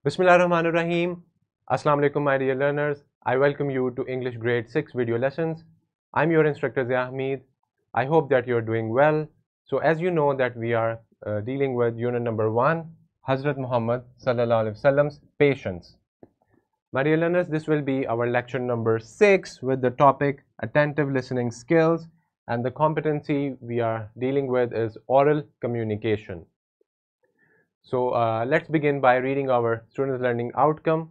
Bismillahirrahmanirrahim. Assalamu alaikum my dear learners. I welcome you to English grade 6 video lessons. I'm your instructor Zia Hamid. I hope that you're doing well. So as you know that we are dealing with unit number 1, Hazrat Muhammad Sallallahu Alaihi Wasallam's patience. My dear learners, this will be our lecture number 6 with the topic attentive listening skills, and the competency we are dealing with is oral communication. So let's begin by reading our students learning outcome.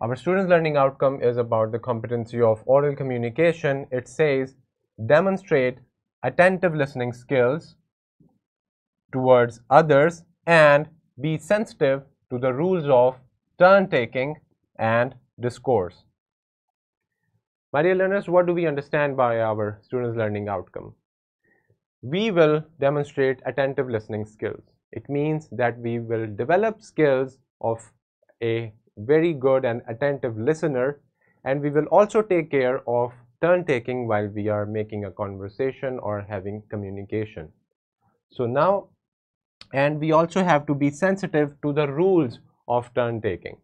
Our students learning outcome is about the competency of oral communication. It says demonstrate attentive listening skills towards others and be sensitive to the rules of turn taking and discourse. My dear learners, what do we understand by our students learning outcome? We will demonstrate attentive listening skills. It means that we will develop skills of a very good and attentive listener, and we will also take care of turn taking while we are making a conversation or having communication. So now, and we also have to be sensitive to the rules of turn taking.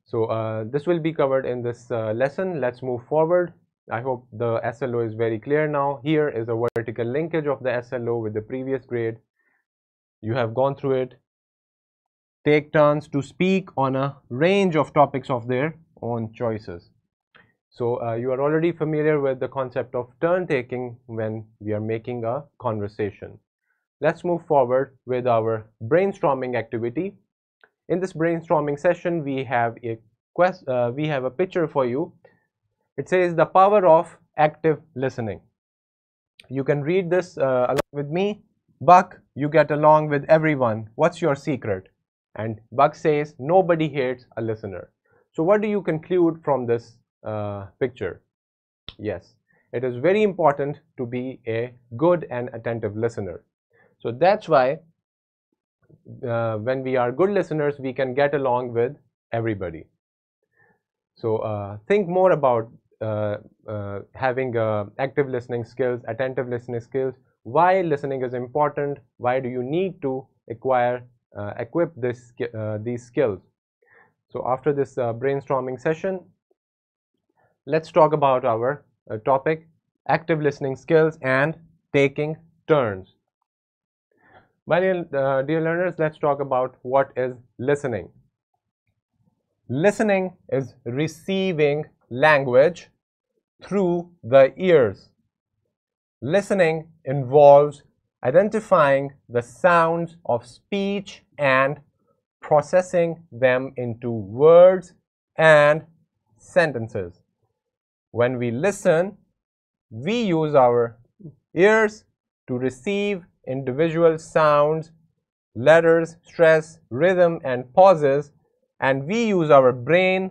So this will be covered in this lesson. Let's move forward. I hope the SLO is very clear now. Here is a vertical linkage of the SLO with the previous grade. You have gone through it. Take turns to speak on a range of topics of their own choices. So you are already familiar with the concept of turn taking when we are making a conversation. Let's move forward with our brainstorming activity. In this brainstorming session, we have a picture for you. It says the power of active listening. You can read this along with me. Buck, you get along with everyone. What's your secret? And Buck says, nobody hates a listener. So what do you conclude from this picture? Yes, it is very important to be a good and attentive listener. So that's why when we are good listeners, we can get along with everybody. So think more about having active listening skills, attentive listening skills. Why listening is important? Why do you need to equip these skills? So after this brainstorming session, let's talk about our topic, active listening skills and taking turns. My dear learners, let's talk about what is listening. Listening is receiving language through the ears. Listening involves identifying the sounds of speech and processing them into words and sentences. When we listen, we use our ears to receive individual sounds, letters, stress, rhythm, and pauses, and we use our brain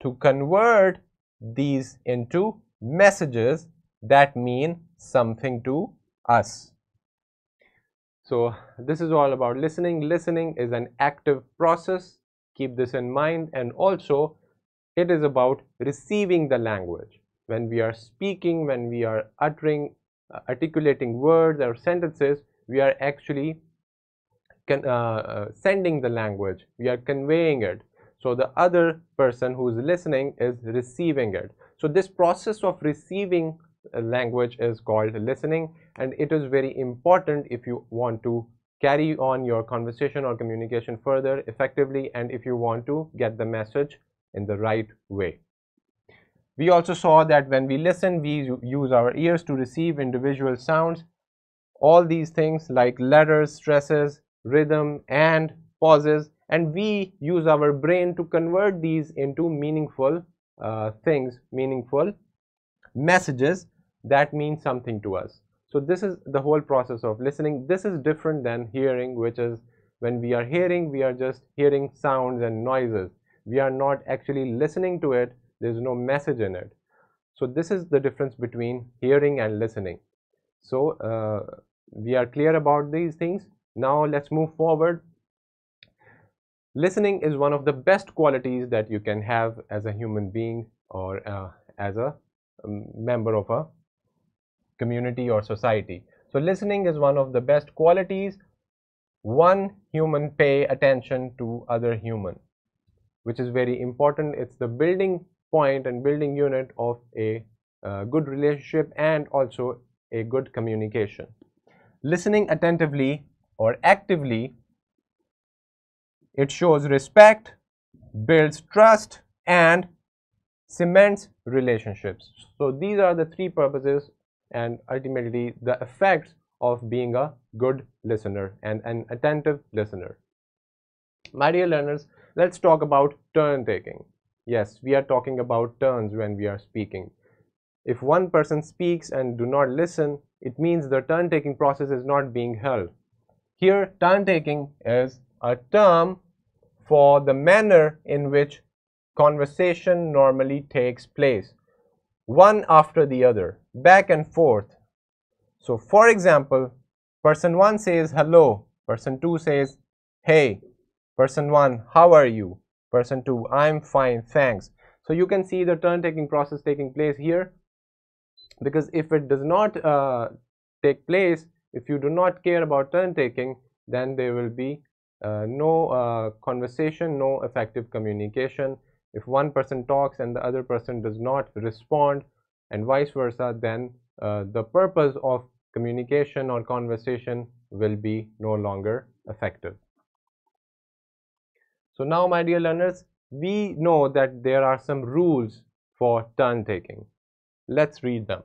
to convert these into messages that mean something to us. So this is all about listening. Listening is an active process. Keep this in mind. And also it is about receiving the language. When we are speaking, when we are articulating words or sentences, we are actually sending the language. We are conveying it. So the other person who is listening is receiving it. So this process of receiving language is called listening, and it is very important if you want to carry on your conversation or communication further effectively, and if you want to get the message in the right way. We also saw that when we listen, we use our ears to receive individual sounds. All these things like letters, stresses, rhythm, and pauses, and we use our brain to convert these into meaningful things, meaningful messages that mean something to us. So this is the whole process of listening. This is different than hearing, which is when we are hearing, we are just hearing sounds and noises. We are not actually listening to it. There's no message in it. So this is the difference between hearing and listening. So we are clear about these things. Now let's move forward. Listening is one of the best qualities that you can have as a human being or as a member of a community or society. So listening is one of the best qualities one human pay attention to other human, which is very important. It's the building point and building unit of a good relationship and also a good communication. Listening attentively or actively, it shows respect, builds trust, and cements relationships. So these are the three purposes and ultimately the effects of being a good listener and an attentive listener. My dear learners, let's talk about turn taking. Yes, we are talking about turns when we are speaking. If one person speaks and do not listen, it means the turn taking process is not being held. Here, turn taking is a term for the manner in which conversation normally takes place, one after the other, back and forth. So, for example, person 1 says hello, person 2 says hey, person 1, how are you? Person 2, I'm fine, thanks. So, you can see the turn taking process taking place here, because if it does not take place, if you do not care about turn taking, then there will be no conversation, no effective communication. If one person talks and the other person does not respond and vice versa, then the purpose of communication or conversation will be no longer effective. So now, my dear learners, we know that there are some rules for turn taking. Let's read them.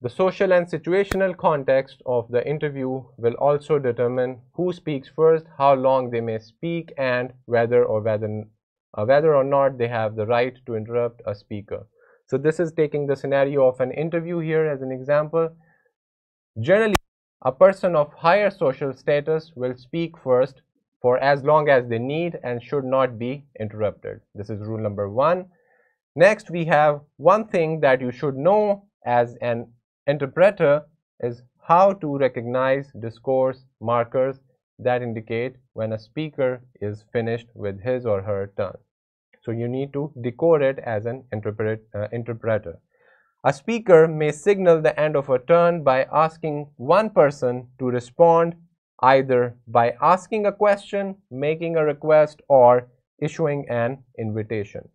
The social and situational context of the interview will also determine who speaks first, how long they may speak, and whether or not they have the right to interrupt a speaker. So this is taking the scenario of an interview here as an example. Generally, a person of higher social status will speak first for as long as they need and should not be interrupted. This is rule number 1. Next, we have one thing that you should know as an interpreter is how to recognize discourse markers that indicate when a speaker is finished with his or her turn. So you need to decode it as an interpreter. A speaker may signal the end of a turn by asking one person to respond, either by asking a question, making a request, or issuing an invitation.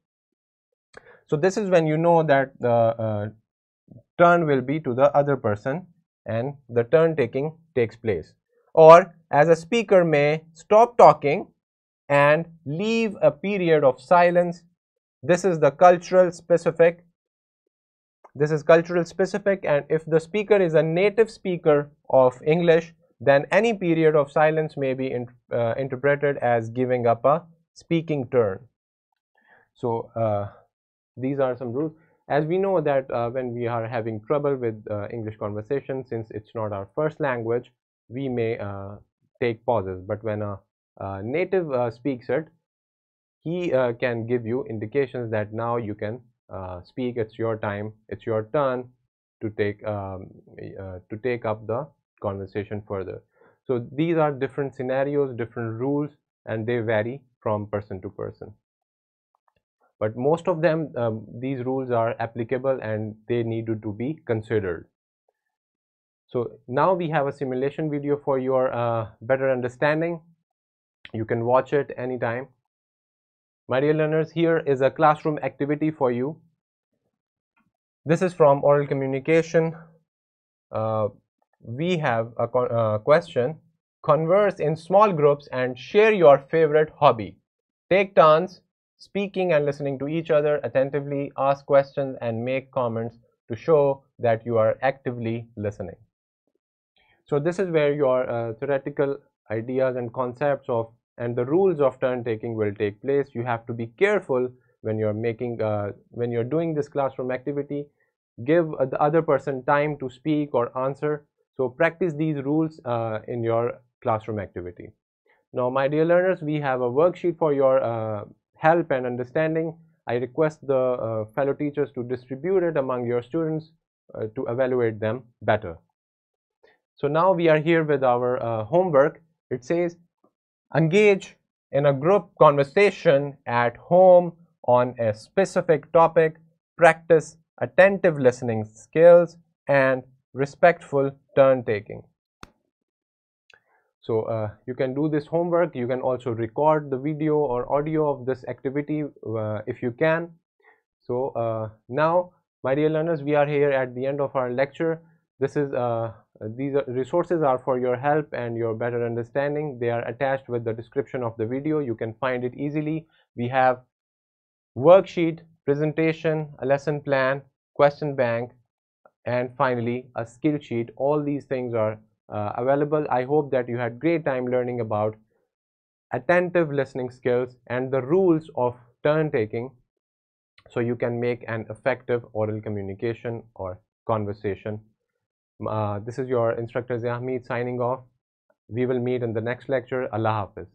So this is when you know that the turn will be to the other person and the turn taking takes place. Or as a speaker may stop talking and leave a period of silence. This is the cultural specific. This is cultural specific, and if the speaker is a native speaker of English, then any period of silence may be interpreted as giving up a speaking turn. So these are some rules. As we know that when we are having trouble with English conversation, since it's not our first language, we may take pauses. But when a native speaks it, he can give you indications that now you can speak. It's your time. It's your turn to take up the conversation further. So these are different scenarios, different rules, and they vary from person to person. But most of them, these rules are applicable and they need to be considered. So now we have a simulation video for your better understanding. You can watch it anytime. My dear learners, here is a classroom activity for you. This is from oral communication. We have a question. Converse in small groups and share your favorite hobby. Take turns speaking and listening to each other attentively, ask questions and make comments to show that you are actively listening. So this is where your theoretical ideas and concepts of and the rules of turn taking will take place. You have to be careful when you're doing this classroom activity. Give the other person time to speak or answer. So practice these rules in your classroom activity. Now, my dear learners, we have a worksheet for your help and understanding. I request the fellow teachers to distribute it among your students to evaluate them better. So now we are here with our homework. It says, engage in a group conversation at home on a specific topic, practice attentive listening skills and respectful turn taking. So you can do this homework. You can also record the video or audio of this activity if you can. So now, my dear learners, we are here at the end of our lecture. These resources are for your help and your better understanding. They are attached with the description of the video. You can find it easily. We have worksheet, presentation, a lesson plan, question bank, and finally a skill sheet. All these things are available. I hope that you had great time learning about attentive listening skills and the rules of turn taking, so you can make an effective oral communication or conversation. This is your instructor Zahmeed signing off. We will meet in the next lecture. Allah Hafiz.